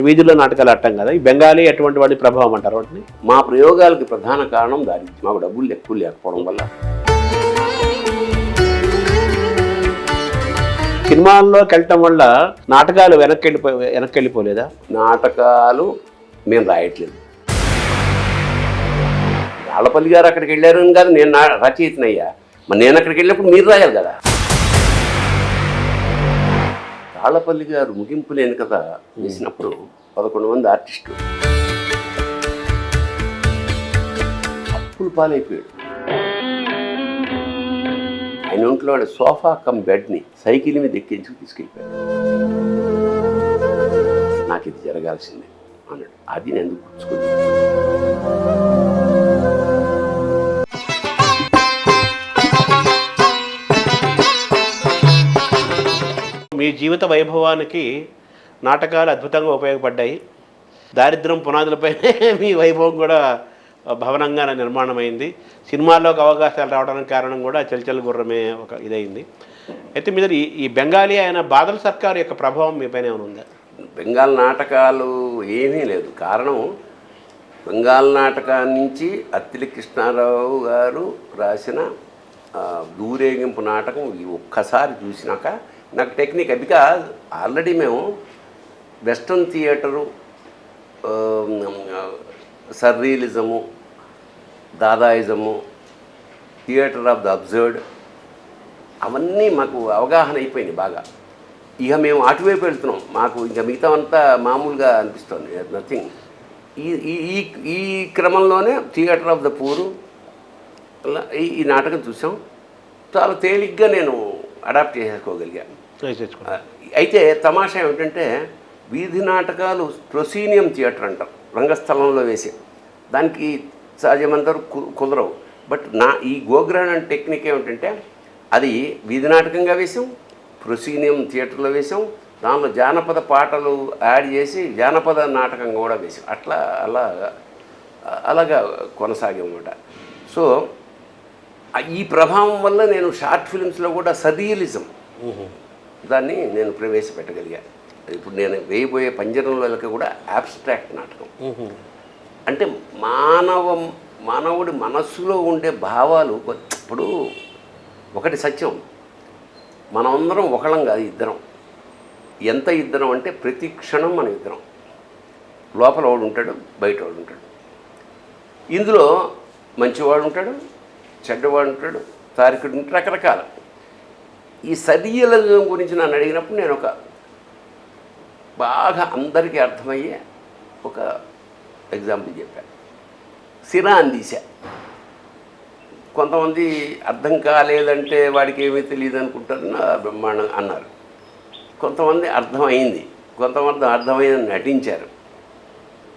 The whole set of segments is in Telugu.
వీధుల్లో నాటకాలు ఆడటం కదా, ఈ బెంగాలీ అటువంటి వాడి ప్రభావం అంటారు వాటిని. మా ప్రయోగాలకి ప్రధాన కారణం దారిద్ర్యం. మాకు డబ్బులు ఎక్కువ లేకపోవడం వల్ల. సినిమాల్లోకి వెళ్ళటం వల్ల నాటకాలు వెనక్కి వెళ్ళిపోలేదా? నాటకాలు మేము రాయట్లేదు. రాళ్ళపల్లి గారు అక్కడికి వెళ్ళారు అని కాదు, నేను రచయితనయ్యా. మరి నేను అక్కడికి వెళ్ళినప్పుడు మీరు రాయాలి కదా. రాళ్ళపల్లి గారు ముగింపు లేని కథ వేసినప్పుడు 11 మంది ఆర్టిస్టులు అప్పులు పాలైపోయాడు. ఆయన ఒంట్లో సోఫా కమ్ బెడ్ని సైకిల్ మీద ఎక్కించుకు తీసుకెళ్ళిపోయాడు. నాకు ఇది జరగాల్సిందే అన్నాడు. అది నేను ఎందుకు పుచ్చుకుంది. మీ జీవిత వైభవానికి నాటకాలు అద్భుతంగా ఉపయోగపడ్డాయి. దారిద్ర్యం పునాదులపైనే మీ వైభవం కూడా భవనంగా నిర్మాణమైంది. సినిమాల్లోకి అవకాశాలు రావడానికి కారణం కూడా చల్చల్ గుర్రమే ఒక ఇదైంది. అయితే మీద ఈ బెంగాలీ ఆయన బాదల్ సర్కార్ యొక్క ప్రభావం మీపైన ఏమైనా ఉందా? బెంగాల్ నాటకాలు ఏమీ లేదు. కారణం, బెంగాల్ నాటకాన్ని నుంచి అత్తిలి కృష్ణారావు గారు రాసిన దూరేగింపు నాటకం ఒక్కసారి చూసినాక నాకు టెక్నిక్, బికాజ్ ఆల్రెడీ మేము western theatre, surrealism, Dadaism, theatre of the absurd అవన్నీ మాకు అవగాహన అయిపోయింది బాగా. ఇక మేము అటువైపు వెళ్తున్నాం. మాకు ఇంకా మిగతా అంతా మామూలుగా అనిపిస్తుంది, నథింగ్. ఈ క్రమంలోనే థియేటర్ ఆఫ్ ద పూరు ఈ నాటకం చూసాం. చాలా తేలిగ్గా నేను అడాప్ట్ చేసేసుకోగలిగాను. అయితే తమాషా ఏమిటంటే, వీధి నాటకాలు ప్రొసీనియం థియేటర్ అంటారు, రంగస్థలంలో వేసే దానికి సహజమందరూ కుదరవు. బట్ ఈ గోగ్రహణ టెక్నిక్ ఏమిటంటే, అది వీధి నాటకంగా వేసాం, ప్రొసీనియం థియేటర్లో వేసాం, దానిలో జానపద పాటలు యాడ్ చేసి జానపద నాటకంగా కూడా వేసాం. అలాగా కొనసాగామన్నమాట. సో ఈ ప్రభావం వల్ల నేను షార్ట్ ఫిల్మ్స్లో కూడా సర్రియలిజం దాన్ని నేను ప్రవేశపెట్టగలిగాను. ఇప్పుడు నేను వేయబోయే పంజరంలోకి కూడా అబ్స్ట్రాక్ట్ నాటకం. అంటే మానవుడి మనస్సులో ఉండే భావాలు. ఇప్పుడు ఒకటి సత్యం, మనమందరం ఒకళ్ళం కాదు, ఇద్దరం. ఎంత ఇద్దరం అంటే ప్రతి క్షణం మన ఇద్దరం. లోపల వాడు ఉంటాడు, బయట వాడు ఉంటాడు. ఇందులో మంచివాడు ఉంటాడు, చెడ్డవాడు ఉంటాడు, తారీఖుడు ఉంటాడు, రకరకాల. ఈ సర్రియలిజం గురించి నన్ను అడిగినప్పుడు నేను ఒక బాగా అందరికీ అర్థమయ్యే ఒక ఎగ్జాంపుల్ చెప్పాను. సిరా అని తీశా. కొంతమంది అర్థం కాలేదంటే వాడికి ఏమీ తెలియదు అనుకుంటారు, బ్రహ్మాండం అన్నారు. కొంతమంది అర్థమైంది, కొంతమంది అర్థమైందని నటించారు.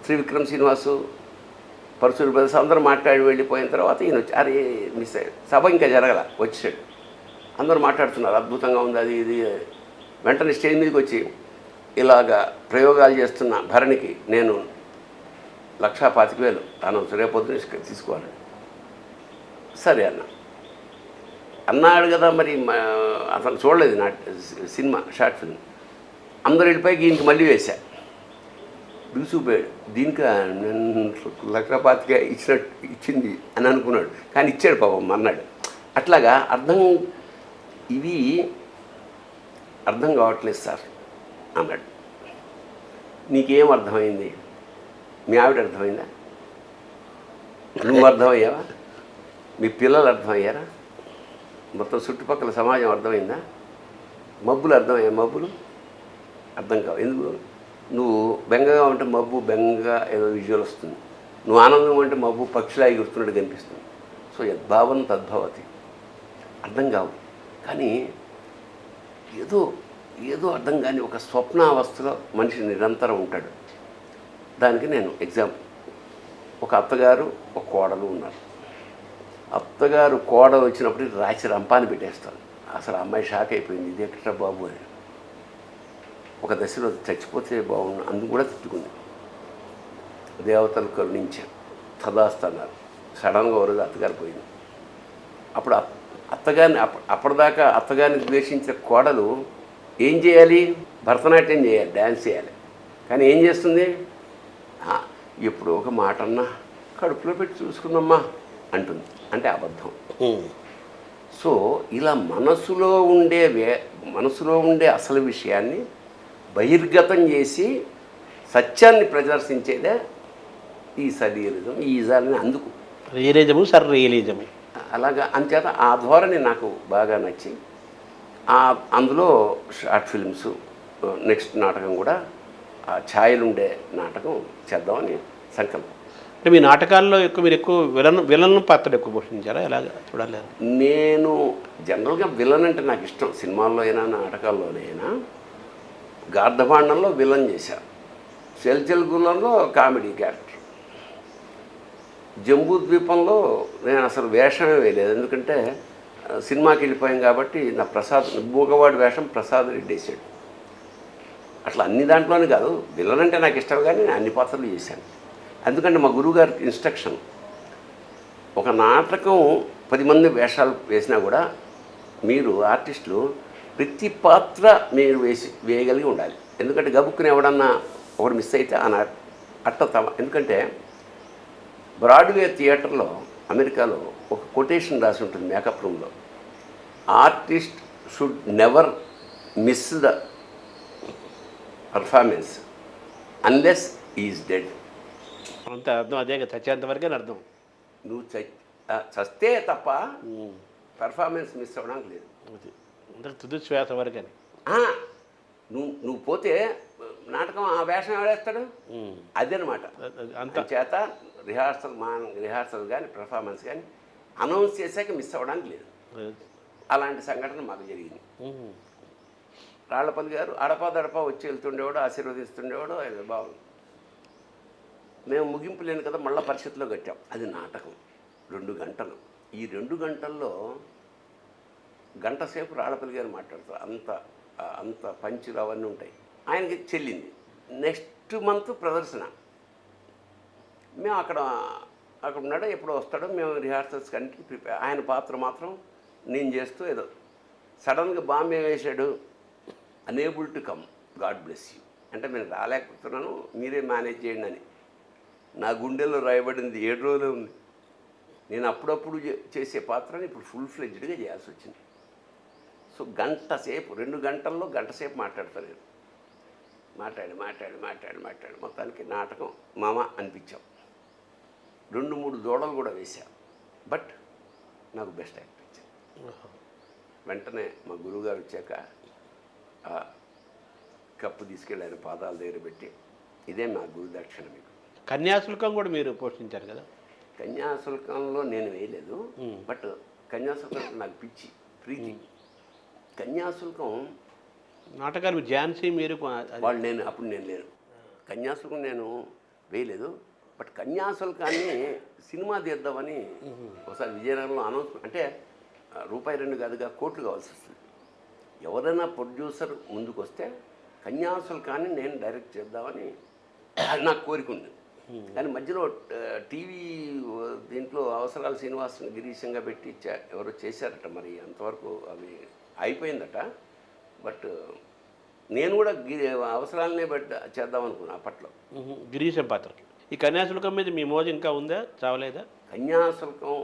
త్రివిక్రమ్ శ్రీనివాసు, పరశురు బ్రదర్స్ అందరూ మాట్లాడి వెళ్ళిపోయిన తర్వాత ఈయన వచ్చి, అరే మిస్ అయ్యాడు, సభ ఇంకా జరగల, వచ్చాడు. అందరూ మాట్లాడుతున్నారు, అద్భుతంగా ఉంది అది ఇది. వెంటనే స్టేజ్ మీదకి వచ్చి, ఇలాగా ప్రయోగాలు చేస్తున్న భరణికి నేను 1,25,000 అనౌన్స్ రేపొద్దున తీసుకోవాలి. సరే అన్నాడు కదా. మరి అతను చూడలేదు నా సినిమా, షార్ట్ ఫిల్మ్. అందరూ వెళ్ళిపోయి ఈయనకి మళ్ళీ వేశా. బిగుసిపోయాడు. దీనికి నేను 1,25,000 ఇచ్చింది అని అనుకున్నాడు, కానీ ఇచ్చాడు పాపం అన్నాడు. అట్లాగా ఇవి అర్థం కావట్లేదు సార్ అన్నాడు. నీకేం అర్థమైంది? మీ ఆవిడ అర్థమైందా? నువ్వు అర్థమయ్యావా? మీ పిల్లలు అర్థమయ్యారా? మొత్తం చుట్టుపక్కల సమాజం అర్థమైందా? మబ్బులు అర్థమయ్యా? మబ్బులు అర్థం కావు. ఎందుకు? నువ్వు బెంగగా ఉంటే మబ్బు బెంగగా ఏదో విజువల్ వస్తుంది, నువ్వు ఆనందంగా ఉంటే మబ్బు పక్షిలా ఎగురుతున్నట్టు కనిపిస్తుంది. సో యద్భావం తద్భవతి. అర్థం కావు. కానీ ఏదో అర్థం కాని ఒక స్వప్నావస్థలో మనిషి నిరంతరం ఉంటాడు. దానికి నేను ఎగ్జాంపుల్, ఒక అత్తగారు ఒక కోడలు ఉన్నారు. అత్తగారు కోడలు వచ్చినప్పుడు రాచి రంపాన్ని పెట్టేస్తాను. అసలు అమ్మాయి షాక్ అయిపోయింది, ఇది ఎక్కడ బాబు అని. ఒక దశలో చచ్చిపోతే బాగుండు, అందుకు కూడా తిట్టుకుంది. దేవతలు కరుణించారు, తదాస్తన్నారు. సడన్గా ఒక రోజు అత్తగారు పోయింది. అప్పుడు అత్తగారిని అప్పటిదాకా అత్తగారిని ద్వేషించిన కోడలు ఏం చేయాలి? భరతనాట్యం చేయాలి, డ్యాన్స్ చేయాలి. కానీ ఏం చేస్తుంది, "ఆ, ఎప్పుడు ఒక మాట అన్నా కడుపులో పెట్టి చూసుకుందమ్మా" అంటుంది. అంటే అబద్ధం. సో ఇలా మనసులో ఉండే అసలు విషయాన్ని బహిర్గతం చేసి సత్యాన్ని ప్రదర్శించేదే ఈ సరియలిజం, ఈ ఇజాలని. అందుకు రియలిజము సర్ రియలిజము. అలాగా అంచేత ఆ ధోరణి నాకు బాగా నచ్చి అందులో షార్ట్ ఫిల్మ్స్, నెక్స్ట్ నాటకం కూడా ఆ ఛాయలుండే నాటకం చేద్దామని సంకల్పం. అంటే మీ నాటకాల్లో మీరు ఎక్కువ విలన్ పాత్రలు ఎక్కువ పోషించారా? ఎలాగ చూడాలి? నేను జనరల్గా విలన్ అంటే నాకు ఇష్టం. సినిమాల్లో అయినా నాటకాల్లోనైనా. గార్ధపాండంలో విలన్ చేశాను, చెల్చెల్గులంలో కామెడీ క్యారెక్టర్, జంబూ ద్వీపంలో నేను అసలు వేషమే వేయలేదు. ఎందుకంటే సినిమాకి వెళ్ళిపోయాం కాబట్టి నా మూగవాడి వేషం ప్రసాద్ రెడ్డి వేసాడు. అట్లా అన్ని దాంట్లోనే కాదు, విలన్ అంటే నాకు ఇష్టం, కానీ నేను అన్ని పాత్రలు చేశాను. ఎందుకంటే మా గురువుగారికి ఇన్స్ట్రక్షన్, ఒక నాటకం 10 మంది వేషాలు వేసినా కూడా మీరు ఆర్టిస్టులు ప్రతి పాత్ర మీరు వేయగలిగి ఉండాలి. ఎందుకంటే గబుక్కుని ఎవడన్నా ఒకటి మిస్ అయితే ఎందుకంటే బ్రాడ్వే థియేటర్లో అమెరికాలో ఒక కొటేషన్ రాసి ఉంటుంది మేకప్ రూమ్లో, artist should never miss the performance unless is dead. అంత అర్థం అదే, చచ్చేంత వరకే అర్థం. నువ్వు చస్తే తప్ప పర్ఫార్మెన్స్ మిస్ అవ్వడానికి లేదు. అందరూ తుది శ్వాస వరకని. నువ్వు పోతే నాటకం ఆ వేషం ఎవడేస్తాడు, అదనమాట. అంత చేత రిహార్సల్ కానీ పర్ఫార్మెన్స్ కానీ అనౌన్స్ చేశాక మిస్ అవ్వడానికి లేదు. అలాంటి సంఘటన మాకు జరిగింది. రాళ్లపల్లి గారు అడపా వచ్చి వెళ్తుండేవాడు, ఆశీర్వదిస్తుండేవాడు. అది బాగుంది. మేము ముగింపు లేని కదా మళ్ళీ పరిషత్లో కట్టాం. అది నాటకం 2 గంటలు. ఈ 2 గంటల్లో గంట సేపు రాళ్లపల్లి గారు మాట్లాడతారు. అంత పంచులు అవన్నీ ఉంటాయి. ఆయనకి చెల్లింది. నెక్స్ట్ మంత్ ప్రదర్శన. మేము అక్కడ ఉన్నాడో ఎప్పుడో వస్తాడో, మేము రిహార్సల్స్ కంటే ప్రిపేర్. ఆయన పాత్ర మాత్రం నేను చేస్తూ ఏదో సడన్గా బాంబే వేసాడు, unable to come, God bless you అంటే నేను రాలేకపోతున్నాను, మీరే మేనేజ్ చేయండి అని నా గుండెల్లో రాయబడింది. 7 రోజులే ఉంది. నేను అప్పుడప్పుడు చేసే పాత్రని ఇప్పుడు ఫుల్ ఫ్లెడ్జ్డ్గా చేయాల్సి వచ్చింది. సో గంట సేపు, 2 గంటల్లో గంట సేపు మాట్లాడతాను నేను. మాట్లాడి మొత్తానికి నాటకం మామ అనిపించాం. 2-3 జోడలు కూడా వేశాం. బట్ నాకు బెస్ట్ యాక్టర్ ఇచ్చాను. వెంటనే మా గురువుగారు వచ్చాక ఆ కప్పు తీసుకెళ్ళి ఆయన పాదాల దగ్గర పెట్టి, ఇదే మా గురుదక్షిణ మీకు. కన్యాశుల్కం కూడా మీరు పోషించారు కదా? కన్యాశుల్కంలో నేను వేయలేదు, బట్ కన్యాశుల్కం నాకు పిచ్చి, ప్రీతి. కన్యాశుల్కం నాటకాలు ఝాన్సీ మీరు వాళ్ళు అప్పుడు నేను లేను. కన్యాశుల్కం నేను వేయలేదు, బట్ కన్యాశుల్కాన్ని సినిమా తీద్దామని ఒకసారి విజయనగరంలో అనౌన్స్మెంట్. అంటే ₹2 కాదుగా, కోట్లు కావాల్సి వస్తుంది. ఎవరైనా ప్రొడ్యూసర్ ముందుకు వస్తే కన్యాశుల్కాన్ని నేను డైరెక్ట్ చేద్దామని నాకు కోరిక ఉంది. కానీ మధ్యలో టీవీ దీంట్లో అవసరాలు శ్రీనివాసన్ గిరీశంగా పెట్టి ఎవరో చేశారట. మరి అంతవరకు అవి అయిపోయిందట. బట్ నేను కూడా అవసరాలనే బట్టి చేద్దామనుకున్నా అప్పట్లో. గిరీశం పాత్రకి ఈ కన్యాశుల్కం మీద మీ మోజు ఇంకా ఉందా, చావలేదా? కన్యాశుల్కం,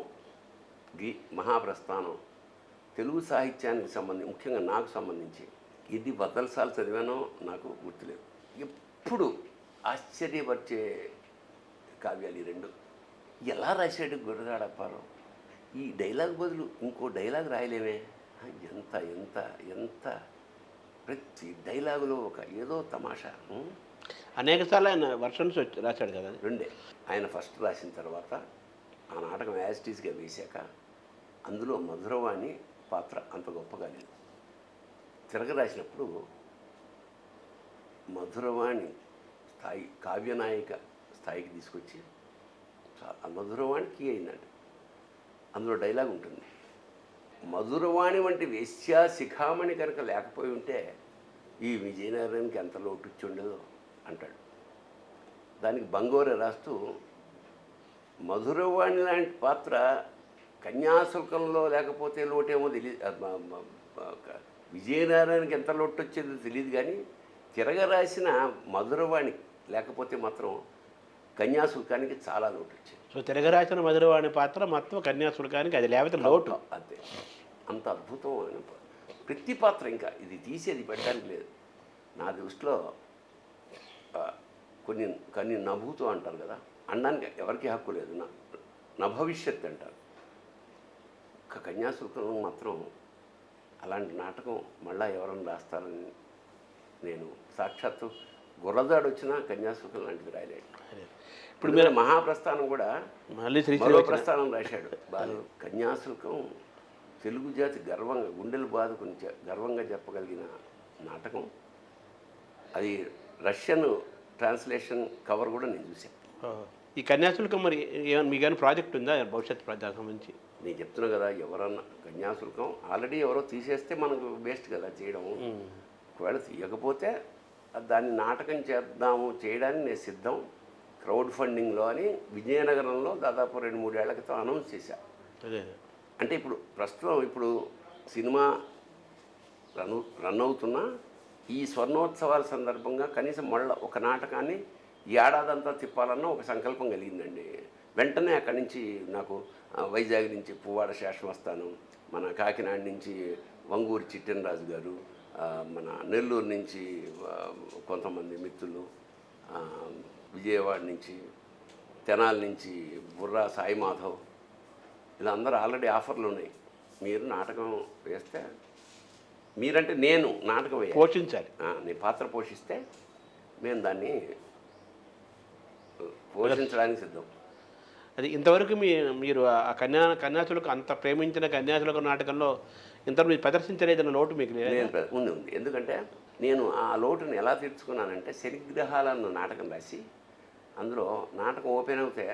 మహాప్రస్థానం తెలుగు సాహిత్యానికి సంబంధించి, ముఖ్యంగా నాకు సంబంధించి ఇది బద్దలసాలు చదివానో నాకు గుర్తులేదు. ఎప్పుడు ఆశ్చర్యపరిచే కావ్యాలు ఈ 2. ఎలా రాశాడు గురజాడ అప్పారావు. ఈ డైలాగ్ బదులు ఇంకో డైలాగ్ రాయలేమే. ఎంత ఎంత ఎంత ప్రతి డైలాగులో ఒక ఏదో తమాషా. అనేకసార్లు ఆయన వర్షన్స్ రాశాడు కదా? 2. ఆయన ఫస్ట్ రాసిన తర్వాత ఆ నాటకం యాజిటీస్గా వేశాక అందులో మధురవాణి పాత్ర అంత గొప్పగా లేదు. తిరగరాసినప్పుడు మధురవాణి స్థాయి, కావ్యనాయిక స్థాయికి తీసుకొచ్చి ఆ మధురవాణి కీ అయిందండి. అందులో డైలాగ్ ఉంటుంది, మధురవాణి వంటి వేశ్యా శిఖామణి కనుక లేకపోయి ఉంటే ఈ విజయనగరానికి ఎంత లోటుచ్చి ఉండేదో అంటాడు. దానికి బంగోరె రాస్తూ, మధురవాణి లాంటి పాత్ర కన్యాశుల్కంలో లేకపోతే లోటేమో తెలియదు, విజయనగరానికి ఎంత లోటు వచ్చేదో తెలియదు, కానీ తిరగరాసిన మధురవాణి లేకపోతే మాత్రం కన్యాశుల్కానికి చాలా లోటు వచ్చింది. సో తిరగరాసిన మధురవాణి పాత్ర మొత్తం కన్యాశుల్కానికి అది లేకపోతే లోటు. అంతే, అంత అద్భుతమైన ప్రతి పాత్ర, ఇంకా ఇది తీసేది పెట్టడానికి లేదు నా దృష్టిలో. కొన్ని నభూతో అంటారు కదా, అనడానికి ఎవరికి హక్కు లేదు. నా భవిష్యత్ అంటారు. కన్యాశుల్కం మాత్రం అలాంటి నాటకం మళ్ళీ ఎవరైనా రాస్తారని నేను సాక్షాత్తు గుర్రదాడు వచ్చినా కన్యాశుల్కం లాంటిది రాయలేడు. ఇప్పుడు మీరు మహాప్రస్థానం కూడా మళ్ళీ ప్రస్థానం రాశాడు బాలు. కన్యాశుల్కం తెలుగు జాతి గర్వంగా గుండెలు బాదుకుని గర్వంగా చెప్పగలిగిన నాటకం. అది రష్యన్ ట్రాన్స్లేషన్ కవర్ కూడా నేను చూశాను. ఈ కన్యాశుల్కం మరి ఏమైనా మీకు కానీ ప్రాజెక్ట్ ఉందా భవిష్యత్ దానికి సంబంధించి? నేను చెప్తున్నా కదా, ఎవరన్నా కన్యాశుల్కం ఆల్రెడీ ఎవరో తీసేస్తే మనకు వేస్ట్ కదా చేయడం. ఒకవేళ తీయకపోతే దాన్ని నాటకం చేయడానికి నేను సిద్ధం. క్రౌడ్ ఫండింగ్లో అని విజయనగరంలో దాదాపు 2-3 ఏళ్ల క్రితం అనౌన్స్ చేశా. అంటే ప్రస్తుతం సినిమా రన్ అవుతున్నా ఈ స్వర్ణోత్సవాల సందర్భంగా కనీసం మళ్ళీ ఒక నాటకాన్ని ఏడాదంతా తిప్పాలన్న ఒక సంకల్పం కలిగిందండి. వెంటనే అక్కడి నుంచి నాకు వైజాగ్ నుంచి పువ్వాడ శేషమస్తాను, మన కాకినాడ నుంచి వంగూరి చిట్టెనరాజు గారు, మన నెల్లూరు నుంచి కొంతమంది మిత్రులు, విజయవాడ నుంచి, తెనాలి నుంచి బుర్రా సాయి మాధవ్, ఇలా అందరూ ఆల్రెడీ ఆఫర్లు ఉన్నాయి. మీరు నాటకం వేస్తే, మీరంటే నేను నాటకం పోషించాలి, నేను పాత్ర పోషిస్తే మేము దాన్ని పోషించడానికి సిద్ధం. అది ఇంతవరకు మీరు ఆ కన్యాశులకు అంత ప్రేమించిన కన్యాశులకు నాటకంలో ఇంతవరకు మీరు ప్రదర్శించలేదన్న లోటు మీకు ఉంది. ఎందుకంటే నేను ఆ లోటుని ఎలా తీర్చుకున్నానంటే, శనిగ్రహాలన్న నాటకం రాసి అందులో నాటకం ఓపెన్ అవుతే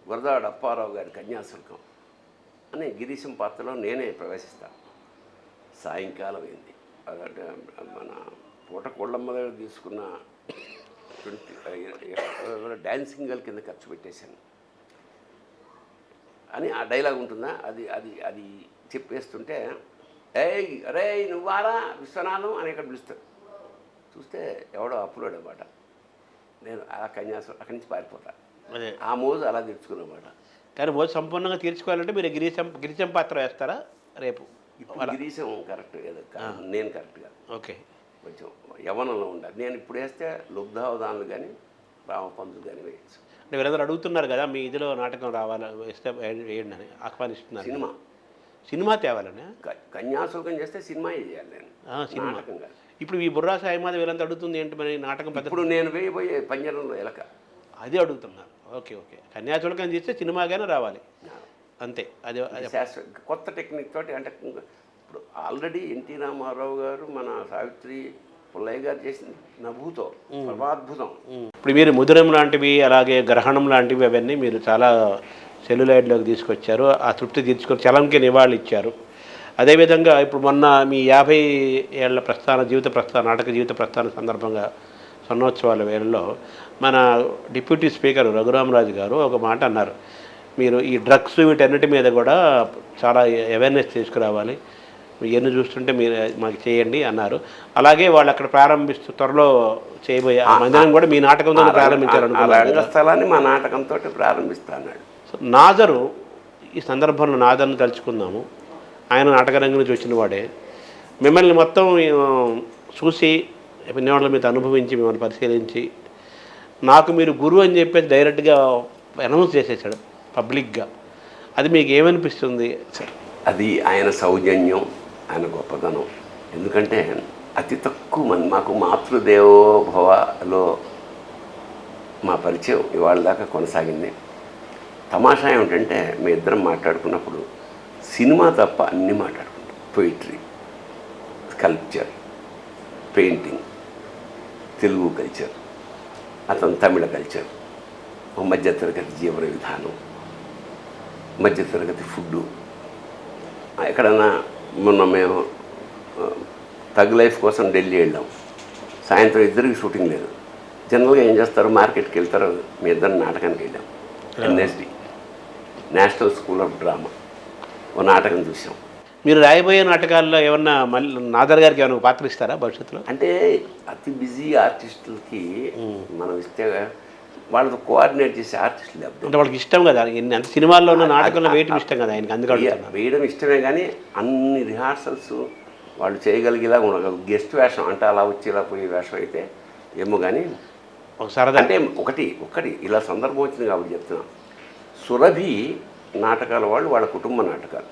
గురదాడ అప్పారావు గారి కన్యాశుల్కం అని గిరీశం పాత్రలో నేనే ప్రవేశిస్తాను. సాయంకాలం అయింది. అదంటే మన పూట కోళ్ళమ్మ దగ్గర తీసుకున్న 20 డాన్సింగ్ గర్ల్ కింద ఖర్చు పెట్టేశాను అని ఆ డైలాగ్ ఉంటుందా, అది అది అది చెప్పేస్తుంటే, ఏయ్ అరే నువ్వారా విశ్వనాథం అని ఇక్కడ పిలుస్తాడు. చూస్తే ఎవడో అప్పులోడు అన్నమాట. నేను ఆ కన్యాసం అక్కడి నుంచి పారిపోతా. ఆ మోజు అలా తీర్చుకున్నమాట. కానీ మోజు సంపూర్ణంగా తీర్చుకోవాలంటే మీరు గిరీశం పాత్ర వేస్తారా రేపు? గిరీశం కరెక్ట్ నేను కరెక్ట్ కాదు. ఓకే, కొంచెం యవనంలో ఉండాలి. నేను ఇప్పుడు వేస్తే లుబ్ధావధానులు కానీ రామపంతులు కానీ వేయచ్చు. అంటే వీళ్ళందరూ అడుగుతున్నారు కదా, మీ ఇదిలో నాటకం రావాలా వేస్తే వేయండి అని ఆహ్వానిస్తున్నారు. సినిమా తేవాలని కన్యాశుల్కం చేస్తే సినిమా చేయాలి నేను, నాటకం కాదు. ఇప్పుడు ఈ బుర్రా సాయిమాధ వీళ్ళంతా అడుగుతుంది ఏంటి మరి నాటకం? ఇప్పుడు నేను వేయబోయే పంజరంలో ఎలక అది అడుగుతున్నారు. ఓకే ఓకే, కన్యాశుల్కం చేస్తే సినిమాగానే రావాలి అంతే. అది కొత్త టెక్నిక్ తోటి. అంటే ఇప్పుడు ఆల్రెడీ ఎన్టీ రామారావు గారు, మన సావిత్రి పుల్లయ్య గారు చేసింది నభూతో సర్వాద్భుతం. ఇప్పుడు మీరు ముద్రం లాంటివి, అలాగే గ్రహణం లాంటివి అవన్నీ మీరు చాలా సెల్యులాయిడ్లోకి తీసుకొచ్చారు. ఆ తృప్తి తీర్చుకొని చలంకి నివాళులు ఇచ్చారు. అదేవిధంగా ఇప్పుడు మొన్న మీ 50 ఏళ్ల నాటక జీవిత ప్రస్థాన సందర్భంగా స్వర్ణోత్సవాల వేళల్లో మన డిప్యూటీ స్పీకర్ రఘురామరాజు గారు ఒక మాట అన్నారు, మీరు ఈ డ్రగ్స్ వీటన్నిటి మీద కూడా చాలా అవేర్నెస్ తీసుకురావాలి, ఎన్ని చూస్తుంటే మీరు మాకు చేయండి అన్నారు. అలాగే వాళ్ళు అక్కడ త్వరలో చేయబోయే ఆ మందిరం కూడా మీ నాటకంతో ప్రారంభించారనుకున్నారు. స్థలాన్ని మా నాటకంతో ప్రారంభిస్తాను. సో నాజరు, ఈ సందర్భంలో నాజర్ను తలుచుకుందాము. ఆయన నాటకరంగం నుంచి వచ్చిన వాడే. మిమ్మల్ని మొత్తం చూసి ఎన్నివాళ్ళ మీద అనుభవించి మిమ్మల్ని పరిశీలించి నాకు మీరు గురువు అని చెప్పేసి డైరెక్ట్గా అనౌన్స్ చేసేసాడు పబ్లిక్గా. అది మీకు ఏమనిపిస్తుంది సార్? అది ఆయన సౌజన్యం, ఆయన గొప్పతనం. ఎందుకంటే అతి తక్కువ మంది, మాకు మాతృదేవోభవలో మా పరిచయం ఇవాళ దాకా కొనసాగింది. తమాషా ఏమిటంటే మీ ఇద్దరం మాట్లాడుకున్నప్పుడు సినిమా తప్ప అన్నీ మాట్లాడుకుంటాం. Poetry, sculpture, painting, Telugu culture, అతను తమిళ కల్చర్, మధ్యతరగతి జీవన విధానం, మధ్యతరగతి ఫుడ్డు. ఎక్కడన్నా మొన్న మేము తగ్ లైఫ్ కోసం ఢిల్లీ వెళ్ళాం. సాయంత్రం ఇద్దరికి షూటింగ్ లేదు. జనరల్గా ఏం చేస్తారు, మార్కెట్కి వెళ్తారు. మీ ఇద్దరు నాటకానికి వెళ్ళాం. NSD, national school of drama, ఓ నాటకం చూసాం. మీరు రాయబోయే నాటకాల్లో ఏమన్నా మళ్ళీ నాదర్ గారికి ఏమైనా పాత్ర ఇస్తారా భవిష్యత్తులో? అంటే అతి బిజీ ఆర్టిస్టులకి మనం ఇస్తే వాళ్ళతో కోఆర్డినేట్ చేసే ఆర్టిస్టులు లేకపోతే అంటే వాళ్ళకి ఇష్టం కదా, అంత సినిమాల్లో ఉన్న నాటకంలో వేయటం ఇష్టం కదా ఆయనకి, అందుకని వేయడం ఇష్టమే, కానీ అన్ని రిహార్సల్స్ వాళ్ళు చేయగలిగేలా ఉండదు. గెస్ట్ వేషం అంటే అలా వచ్చి ఇలా పోయే వేషం అయితే ఏమో, కానీ ఒక సరదా. అంటే ఒకటి ఇలా సందర్భం వచ్చింది కాబట్టి చెప్తున్నాం. సురభి నాటకాల వాళ్ళు వాళ్ళ కుటుంబ నాటకాలు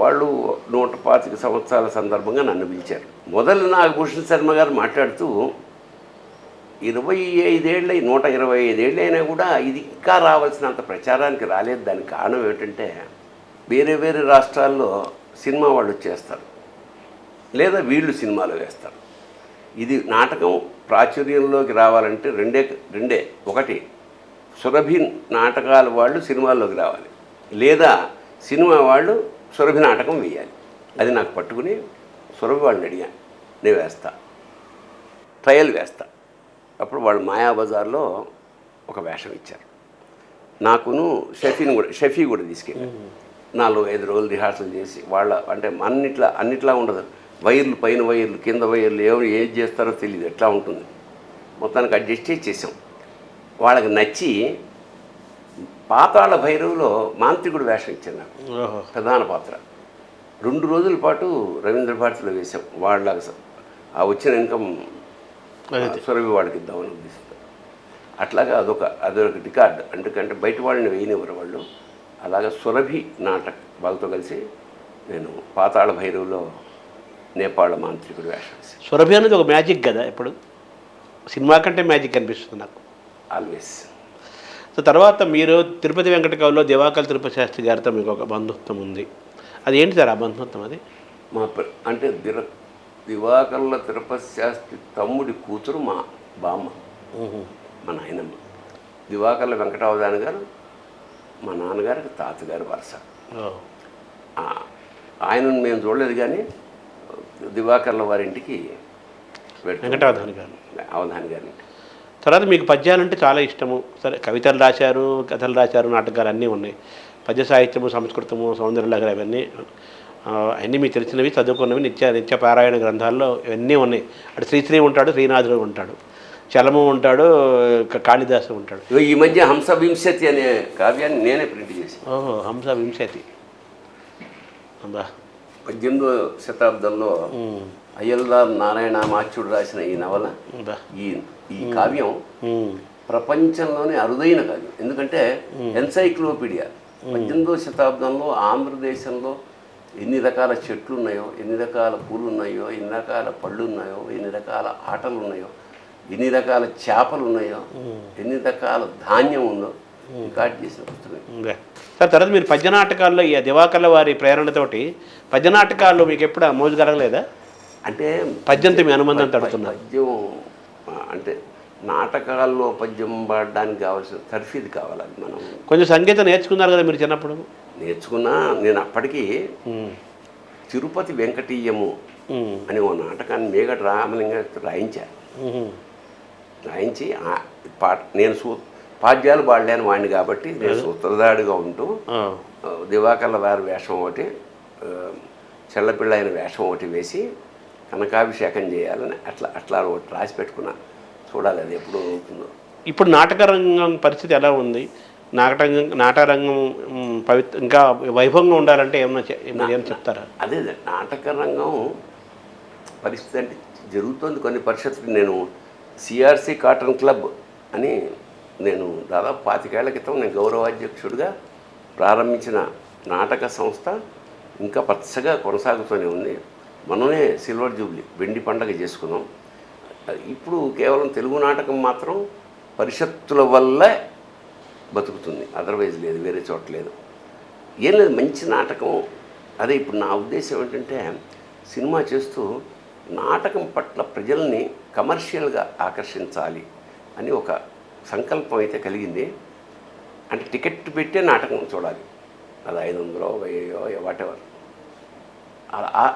వాళ్ళు 125 సంవత్సరాల సందర్భంగా నన్ను పిలిచారు. మొదలు నాగభూషణ్ శర్మ గారు మాట్లాడుతూ 125 ఏళ్ళు అయినా కూడా ఇది ఇంకా రావాల్సినంత ప్రచారానికి రాలేదు. దానికి కారణం ఏమిటంటే వేరే వేరే రాష్ట్రాల్లో సినిమా వాళ్ళు చేస్తారు, లేదా వీళ్ళు సినిమాలు వేస్తారు. ఇది నాటకం ప్రాచుర్యంలోకి రావాలంటే రెండే ఒకటి సురభి నాటకాల వాళ్ళు సినిమాల్లోకి రావాలి, లేదా సినిమా వాళ్ళు సురభి నాటకం వేయాలి. అది నాకు పట్టుకుని సురభి వాళ్ళని అడిగాను, నేను వేస్తా, ట్రయల్ వేస్తా. అప్పుడు వాళ్ళు మాయాబజార్లో ఒక వేషం ఇచ్చారు. నాకును షఫీ కూడా తీసుకెళ్ళాను. 4-5 రోజులు రిహార్సల్ చేసి వాళ్ళ అంటే అన్నిట్లా ఉండదు. వైర్లు పైన వైర్లు కింద వైర్లు ఏది చేస్తారో తెలియదు, ఎట్లా ఉంటుంది. మొత్తానికి అడ్జస్ట్ చేసాం. వాళ్ళకి నచ్చి పాతాళ భైరవులో మాంత్రికుడు వేషం ఇచ్చాను నాకు, ప్రధాన పాత్ర. 2 రోజుల పాటు రవీంద్ర భారతిలో వేసాం. వాళ్ళ ఆ వచ్చిన ఇన్కమ్ సురభి వాళ్ళకి ఇద్దామని ఉద్దేశిస్తారు. అట్లాగా అదొక రికార్డు. ఎందుకంటే బయట వాళ్ళని వేయనివ్వరు వాళ్ళు. అలాగా సురభి వాళ్ళతో కలిసి నేను పాతాళ భైరవులో నేపాళ మాంత్రికుడు వేషం వేసాను. సురభి అనేది ఒక మ్యాజిక్ కదా, ఎప్పుడు సినిమా కంటే మ్యాజిక్ అనిపిస్తుంది నాకు ఆల్వేస్. సో తర్వాత మీరు తిరుపతి వెంకటకవిలో దివాకర్ తిరుపతి శాస్త్రి గారితో మీకు ఒక బంధుత్వం ఉంది. అది ఏంటి సార్ ఆ బంధుత్వం? అది అంటే దివాకర్ల తిరుపతి శాస్త్రి తమ్ముడి కూతురు మా బామ్మ, మా నాయనమ్మ. దివాకర్ల వెంకటావధాని గారు మా నాన్నగారికి తాతగారు వరుస. ఆయనను మేము చూడలేదు, కానీ దివాకర్ల వారింటికి వెంకటావధాని గారు అవధాని గారిని. తర్వాత మీకు పద్యాలంటే చాలా ఇష్టము. సరే, కవితలు రాశారు, కథలు రాశారు, నాటకాలు అన్నీ ఉన్నాయి. పద్య సాహిత్యము, సంస్కృతము, సౌందర్యలహరి అవన్నీ మీకు తెలిసినవి, చదువుకున్నవి, నిత్య పారాయణ గ్రంథాల్లో ఇవన్నీ ఉన్నాయి. అటు శ్రీశ్రీ ఉంటాడు, శ్రీనాథుడు ఉంటాడు, చలము ఉంటాడు, కాళిదాసు ఉంటాడు. ఈ మధ్య హంస వింశతి అనే కావ్యాన్ని నేనే ప్రింట్ చేశాను. ఓహో, హంస వింశతి. 18వ శతాబ్దంలో అయ్యల్దార్ నారాయణ మాచ్యుడు రాసిన ఈ నవల, ఈ కావ్యం ప్రపంచంలోనే అరుదైన కావ్యం. ఎందుకంటే ఎన్సైక్లోపీడియా. 18వ శతాబ్దంలో ఆంధ్రదేశంలో ఎన్ని రకాల చెట్లు ఉన్నాయో, ఎన్ని రకాల పూలు ఉన్నాయో, ఎన్ని రకాల పళ్ళు ఉన్నాయో, ఎన్ని రకాల ఆటలు ఉన్నాయో, ఎన్ని రకాల చేపలు ఉన్నాయో, ఎన్ని రకాల ధాన్యం ఉందో రికార్డ్ చేసిన పుస్తకం. సార్ తర్వాత మీరు పద్య నాటకాల్లో ఈ దివాకర్ల వారి ప్రేరణతోటి పద్య నాటకాల్లో మీకు ఎప్పుడు మోజు కలగలేదా? అంటే పద్యంతో మీ అనుబంధం తడుతున్నారు. పద్యం అంటే నాటకాల్లో పద్యం పాడడానికి కావాల్సిన తర్ఫీదు కావాలి. అది మనం కొంచెం సంగీతం నేర్చుకున్నారు కదా మీరు చిన్నప్పుడు? నేర్చుకున్నా. నేను అప్పటికి తిరుపతి వెంకటీయము అనే ఓ నాటకాన్ని మేగట రామలింగ రాయించి నేను పాద్యాలు పాడలేని వాడిని కాబట్టి నేను సూత్రధాడిగా ఉంటూ దివాకర్ల వారి వేషం ఒకటి, చెల్లపిల్ల అయిన వేషం ఒకటి వేసి కనకాభిషేకం చేయాలని అట్లా ఒకటి రాసి పెట్టుకున్నాను. చూడాలి అది ఎప్పుడు అవుతుందో. ఇప్పుడు నాటక రంగం పరిస్థితి ఎలా ఉంది? నాటకరంగం ఇంకా వైభవంగా ఉండాలంటే ఏం చెప్తారా? అదే నాటక రంగం పరిస్థితి అంటే జరుగుతుంది కొన్ని పరిస్థితులు. నేను సిఆర్సి కాటన్ క్లబ్ అని నేను దాదాపు 25 ఏళ్ల క్రితం నేను గౌరవాధ్యక్షుడిగా ప్రారంభించిన నాటక సంస్థ ఇంకా పచ్చగా కొనసాగుతూనే ఉంది. మనమే సిల్వర్ జూబ్లీ వెండి పండగ చేసుకున్నాం. ఇప్పుడు కేవలం తెలుగు నాటకం మాత్రం పరిషత్తుల వల్ల బతుకుతుంది, అదర్వైజ్ లేదు, వేరే చోట లేదు. ఏం లేదు, మంచి నాటకం. అదే ఇప్పుడు నా ఉద్దేశం ఏంటంటే సినిమా చేస్తూ నాటకం పట్ల ప్రజల్ని కమర్షియల్గా ఆకర్షించాలి అని ఒక సంకల్పం అయితే కలిగింది. అంటే టికెట్ పెట్టే నాటకం చూడాలి, అది 500 1000 వాటెవర్.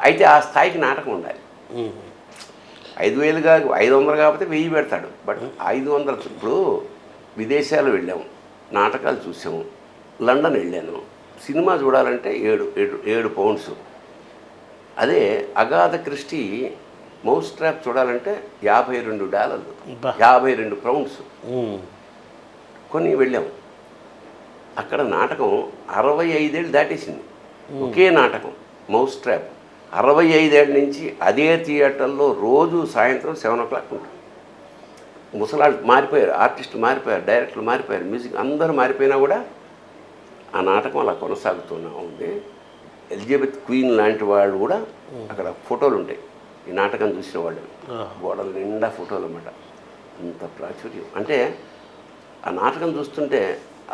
అయితే ఆ స్థాయికి నాటకం ఉండాలి. 500 కాకపోతే 1000 పెడతాడు, బట్ 500. ఇప్పుడు విదేశాలు వెళ్ళాము, నాటకాలు చూసాము. లండన్ వెళ్ళాను, సినిమా చూడాలంటే 7 పౌండ్స్. అదే అగాధ క్రిస్టీ మౌస్ ట్రాప్ చూడాలంటే $52, బా. 52 పౌండ్స్ కొని వెళ్ళాం. అక్కడ నాటకం 65 ఏళ్ళు దాటేసింది. ఒకే నాటకం మౌస్ ట్రాప్ 65 ఏళ్ళ నుంచి అదే థియేటర్లో రోజు సాయంత్రం 7 o'clock ఉంటుంది. ముసలాళ్ళు మారిపోయారు, ఆర్టిస్టులు మారిపోయారు, డైరెక్టర్లు మారిపోయారు, మ్యూజిక్ అందరూ మారిపోయినా కూడా ఆ నాటకం అలా కొనసాగుతూనే ఉంది. ఎలిజబెత్ క్వీన్ లాంటి వాళ్ళు కూడా అక్కడ ఫోటోలు ఉంటాయి. ఈ నాటకం చూసిన వాళ్ళు గోడల నిండా ఫోటోలు అన్నమాట. అంత ప్రాచుర్యం అంటే ఆ నాటకం చూస్తుంటే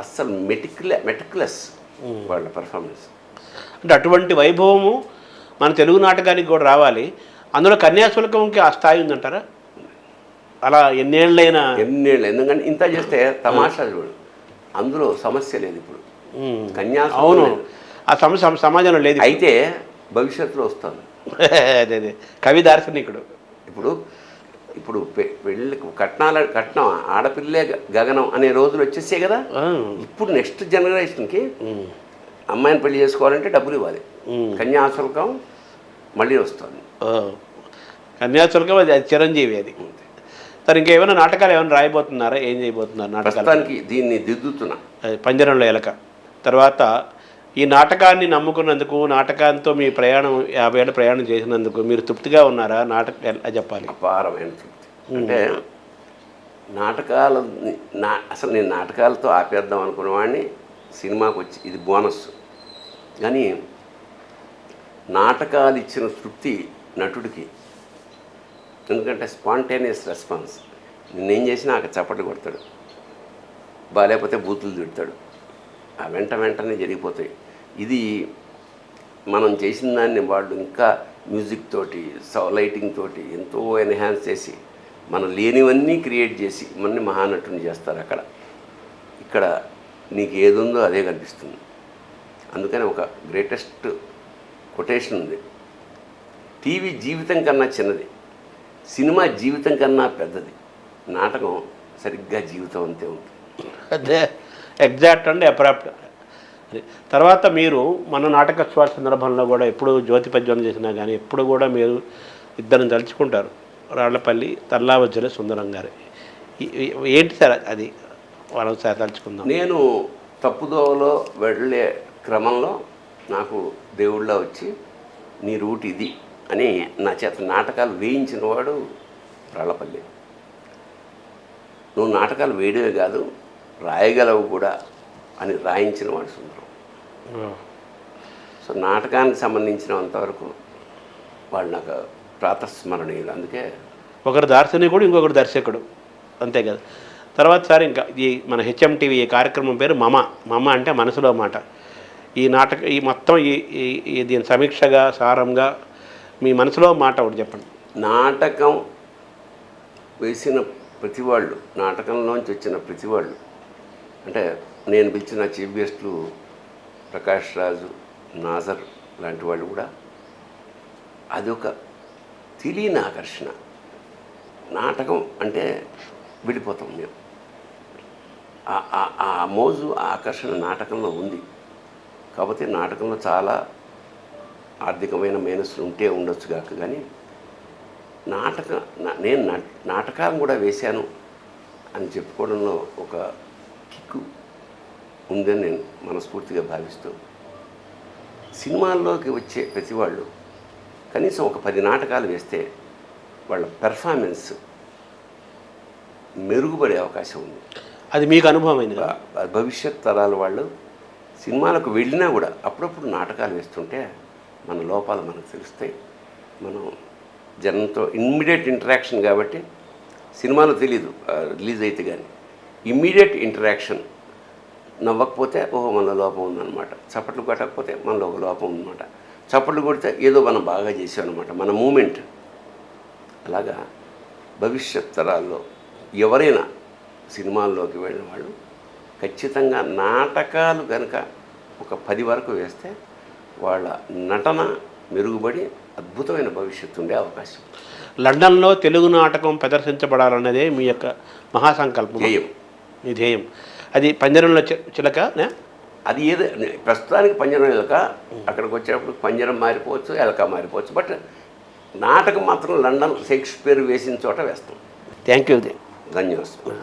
అస్సలు మెటిక్యులస్ వాళ్ళ పర్ఫార్మెన్స్. అంటే అటువంటి వైభవము మన తెలుగు నాటకానికి కూడా రావాలి. అందులో కన్యాశుల్కంకి ఆ స్థాయి ఉందంటారా? అలా ఎన్నేళ్ళు, ఎందుకంటే ఇంత చేస్తే తమాషా చూడు, అందులో సమస్య లేదు. ఇప్పుడు అవును, కన్యాశుల్కం ఆ సమస్య సమాజంలో లేదు. అయితే భవిష్యత్తులో వస్తుంది. అదే కవి దార్శనికుడు. ఇప్పుడు పెళ్ళికి కట్నం ఆడపిల్లే గగనం అనే రోజులు వచ్చేసాయి కదా. ఇప్పుడు నెక్స్ట్ జనరేషన్కి అమ్మాయిని పెళ్లి చేసుకోవాలంటే డబ్బులు ఇవ్వాలి. కన్యాశుల్కం మళ్ళీ వస్తుంది. కన్యాశుల్కం అది చిరంజీవి. అది సరే, ఇంకేమైనా నాటకాలు ఏమైనా రాయబోతున్నారా? ఏం చేయబోతున్నారు నాటకానికి? దీన్ని దిద్దుతున్నా, పంజరంలో ఎలక. తర్వాత ఈ నాటకాన్ని నమ్ముకున్నందుకు, నాటకంతో మీ ప్రయాణం 50 ఏళ్ళ ప్రయాణం చేసినందుకు మీరు తృప్తిగా ఉన్నారా? నాటకం ఎలా చెప్పాలి? అపారమైన తృప్తి. అంటే అసలు నేను నాటకాలతో ఆపేద్దాం అనుకున్నవాడిని, సినిమాకి వచ్చి ఇది బోనస్. కానీ నాటకాలు ఇచ్చిన తృప్తి నటుడికి, ఎందుకంటే స్పాంటేనియస్ రెస్పాన్స్. నేనేం చేసినా అక్కడ చప్పట్లు కొడతాడు, బాగాలేకపోతే బూతులు తిడతాడు, ఆ వెంటనే జరిగిపోతాయి. ఇది మనం చేసిన దాన్ని వాళ్ళు ఇంకా మ్యూజిక్ తోటి, లైటింగ్ తోటి ఎంతో ఎన్హాన్స్ చేసి మనం లేనివన్నీ క్రియేట్ చేసి మనని మహానటుని చేస్తారు. ఇక్కడ నీకు ఏది ఉందో అదే కనిపిస్తుంది. అందుకని ఒక గ్రేటెస్ట్ కొటేషన్ ఉంది, టీవీ జీవితం కన్నా చిన్నది, సినిమా జీవితం కన్నా పెద్దది, నాటకం సరిగ్గా జీవితం అంతే ఉంటుంది. అదే ఎగ్జాక్ట్ అండ్ అప్రాప్ట్. తర్వాత మీరు మన నాటకోత్సవాల సందర్భంలో కూడా ఎప్పుడు జ్యోతిపద్యం చేసినా కానీ ఎప్పుడు కూడా మీరు ఇద్దరిని తలుచుకుంటారు, రాళ్లపల్లి తల్లావజ్జల సుందరం గారు. ఏంటి సార్ అది? మనం సార్ తలుచుకుందాం. నేను తప్పుదోవలో వెళ్ళే క్రమంలో నాకు దేవుళ్ళ వచ్చి నీ రూట్ ఇది అని నా చేత నాటకాలు వేయించిన వాడు రాళ్లపల్లి. నువ్వు నాటకాలు వేయడమే కాదు రాయగలవు కూడా అని రాయించిన వాడు సుందరం. సో నాటకానికి సంబంధించినంతవరకు వాళ్ళు నాకు ప్రాతస్మరణీయులు. అందుకే ఒకరు దార్శనికుడు, ఇంకొకరు దర్శకుడు, అంతే కదా. తర్వాత సార్ ఇంకా ఈ మన హెచ్ఎంటీవీ ఈ కార్యక్రమం పేరు మమ అంటే మనసులో మాట. ఈ మొత్తం దీని సమీక్షగా సారంగా మీ మనసులో మాట ఒకటి చెప్పండి. నాటకం వేసిన ప్రతి వాళ్ళు, నాటకంలోంచి వచ్చిన ప్రతి వాళ్ళు, అంటే నేను పిలిచిన చీఫ్ గెస్టులు ప్రకాష్ రాజు, నాజర్ లాంటి వాళ్ళు కూడా అదొక తెలియని ఆకర్షణ. నాటకం అంటే విడిపోతాం మేము. ఆ మోజు, ఆ ఆకర్షణ నాటకంలో ఉంది. కాకపోతే నాటకంలో చాలా ఆర్థికమైన మేనస్సులు ఉంటే ఉండొచ్చు కాక, కానీ నేను నాటకాలను కూడా వేశాను అని చెప్పుకోవడంలో ఒక కిక్కు ఉందని నేను మనస్ఫూర్తిగా భావిస్తూ, సినిమాల్లోకి వచ్చే ప్రతి వాళ్ళు కనీసం ఒక 10 నాటకాలు వేస్తే వాళ్ళ పెర్ఫార్మెన్స్ మెరుగుపడే అవకాశం ఉంది. అది మీకు అనుభవమైంది. భవిష్యత్ తరాల వాళ్ళు సినిమాలకు వెళ్ళినా కూడా అప్పుడప్పుడు నాటకాలు వేస్తుంటే మన లోపాలు మనకు తెలుస్తాయి. మనం జనంతో ఇమ్మీడియట్ ఇంటరాక్షన్ కాబట్టి సినిమాలో తెలీదు రిలీజ్ అయితే, కానీ ఇమ్మీడియట్ ఇంటరాక్షన్. నవ్వకపోతే ఓహో మనలో లోపం ఉందన్నమాట, చప్పట్లు కొట్టకపోతే మనలో ఒక లోపం ఉందన్నమాట, చప్పట్లు కొడితే ఏదో మనం బాగా చేసాం అనమాట, మన మూమెంట్. అలాగా భవిష్యత్ తరాల్లో ఎవరైనా సినిమాల్లోకి వెళ్ళిన వాళ్ళు ఖచ్చితంగా నాటకాలు కనుక ఒక 10 వరకు వేస్తే వాళ్ళ నటన మెరుగుపడి అద్భుతమైన భవిష్యత్తు ఉండే అవకాశం. లండన్లో తెలుగు నాటకం ప్రదర్శించబడాలన్నదే మీ యొక్క మహాసంకల్పం, ధ్యేయం. మీ ధ్యేయం. అది పంజరంలో చిలక అది ఏదో ప్రస్తుతానికి పంజరం ఎలక, అక్కడికి వచ్చేటప్పుడు పంజరం మారిపోవచ్చు, ఎలక మారిపోవచ్చు. బట్ నాటకం మాత్రం లండన్ షేక్స్పియర్ వేసిన చోట వేస్తాం. Thank you. ధన్యవాదాలు.